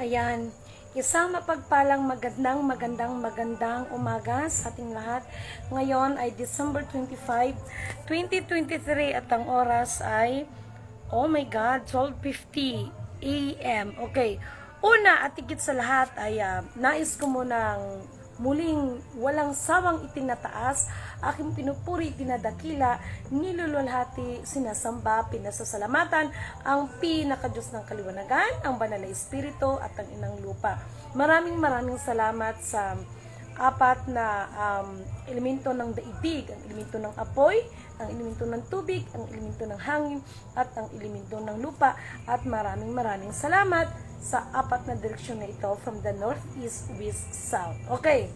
Ayan, isang mapagpalang magandang umaga sa ating lahat. Ngayon ay December 25, 2023 at ang oras ay, oh my God, 12:50 AM. Okay, una at higit sa lahat ay nais ko munang muling walang sawang itinataas, aking pinupuri, pinadakila, nilululhati, sinasamba, pinasasalamatan ang pinakadiyos ng kaliwanagan, ang banal na espiritu at ang inang lupa. Maraming salamat sa apat na elemento ng daigdig, ang elemento ng apoy, ang elemento ng tubig, ang elemento ng hangin, at ang elemento ng lupa. At maraming salamat sa apat na direksyon na ito from the north, east, west, south. Okay.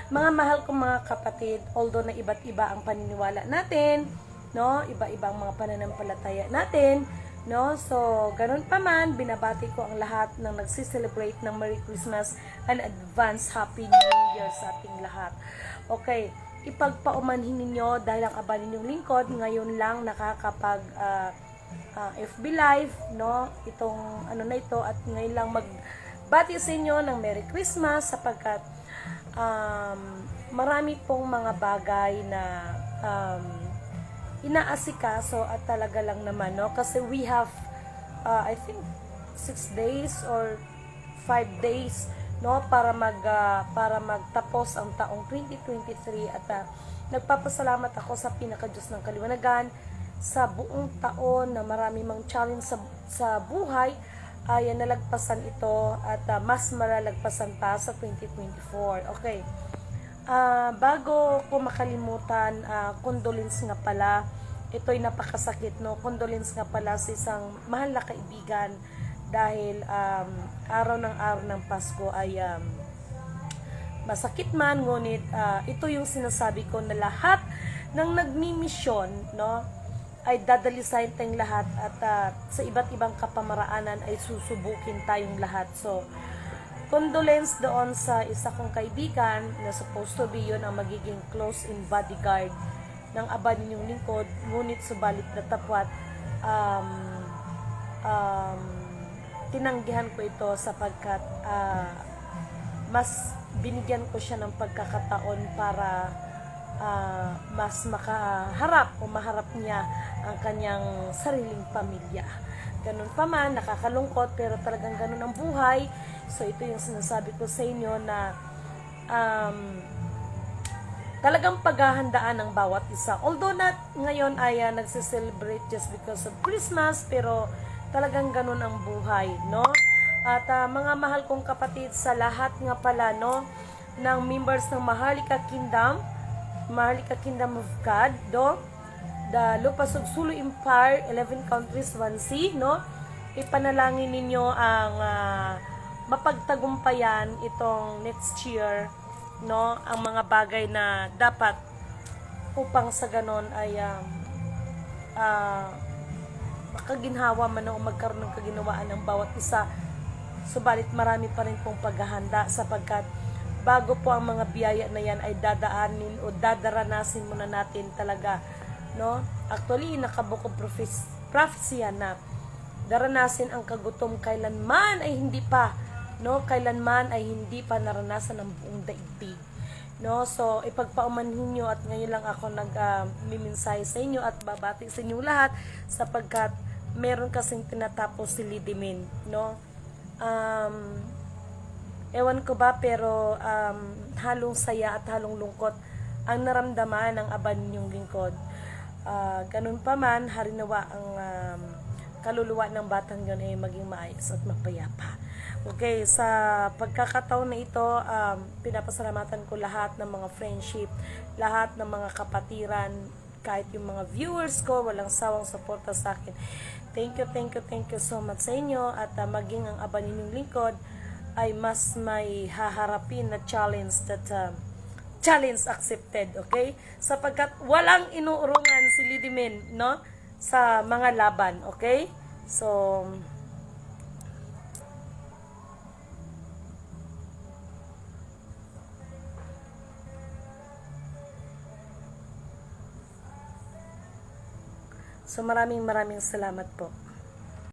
Mga mahal kong mga kapatid, although na iba't iba ang paniniwala natin, no? Iba-iba ang mga pananampalataya natin, no? So, ganun pa man, binabati ko ang lahat ng nagsiselebrate ng Merry Christmas and advance Happy New Year sa ating lahat. Okay, ipagpaumanhin ninyo dahil ang aba ninyong lingkod ngayon lang nakakapag FB Live, no? Itong ano na ito, at ngayon lang magbati sa inyo ng Merry Christmas sapagkat marami pong mga bagay na inaasikaso at talaga lang naman, no? Kasi we have I think 6 days or 5 days, no, para magtapos ang taong 2023 at nagpapasalamat ako sa pinakadiyos ng kaliwanagan sa buong taon na marami mang challenge sa buhay ay nalagpasan ito at mas malalagpasan pa sa 2024. Okay. Bago ko makalimutan, condolence nga pala. Ito'y napakasakit, no? Condolence nga pala sa isang mahal na kaibigan dahil araw ng Pasko ay masakit man, ngunit ito yung sinasabi ko na lahat ng nagmimisyon, no, ay dadalisahin tayong lahat at sa iba't ibang kapamaraanan ay susubukin tayong lahat. So, condolence doon sa isa kong kaibigan na supposed to be yun ang magiging close-in bodyguard ng aba ninyong lingkod, ngunit subalit natapwat tinanggihan ko ito sapagkat mas binigyan ko siya ng pagkakataon para mas makaharap o maharap niya ang kanyang sariling pamilya. Ganun pa man, nakakalungkot, pero talagang ganun ang buhay. So ito yung sinasabi ko sa inyo na talagang paghahandaan ng bawat isa. Although ngayon ay nagse-celebrate just because of Christmas, pero talagang ganun ang buhay, no? At mga mahal kong kapatid, sa lahat nga pala, no, ng members ng Maharlika Kingdom of God, do, the Lupasug Sulu Empire, 11 countries, 1 sea, no? Ipanalangin ninyo ang mapagtagumpayan itong next year, no? Ang mga bagay na dapat upang sa ganon ay makaginhawa man o magkaroon ng kaginawaan ng bawat isa. Subalit marami pa rin pong paghahanda sapagkat bago po ang mga biyaya na yan ay dadaanin o dadaranasin muna natin talaga, no? Actually, nakabukod prophecy na daranasin ang kagutom kailanman ay hindi pa, no? Kailanman ay hindi pa naranasan ng buong daigdig, no? So, ipagpaumanhin nyo at ngayon lang ako nag-mimensahe sa inyo at babati sa inyo lahat sapagkat meron kasing tinatapos si Lidimin, no? Ewan ko ba, pero halong saya at halong lungkot ang naramdaman ng aba ninyong lingkod. Ganun pa man, harinawa ang kaluluwa ng batang yun ay maging maayos at mapayapa. Okay, sa pagkakataon na ito, pinapasalamatan ko lahat ng mga friendship, lahat ng mga kapatiran, kahit yung mga viewers ko, walang sawang suporta sa akin. Thank you so much sa inyo at maging ang aba ninyong lingkod ay mas may haharapin na challenge challenge accepted, okay? Sapagkat walang inuurungan si Lidimin, no, sa mga laban, okay? So maraming salamat po.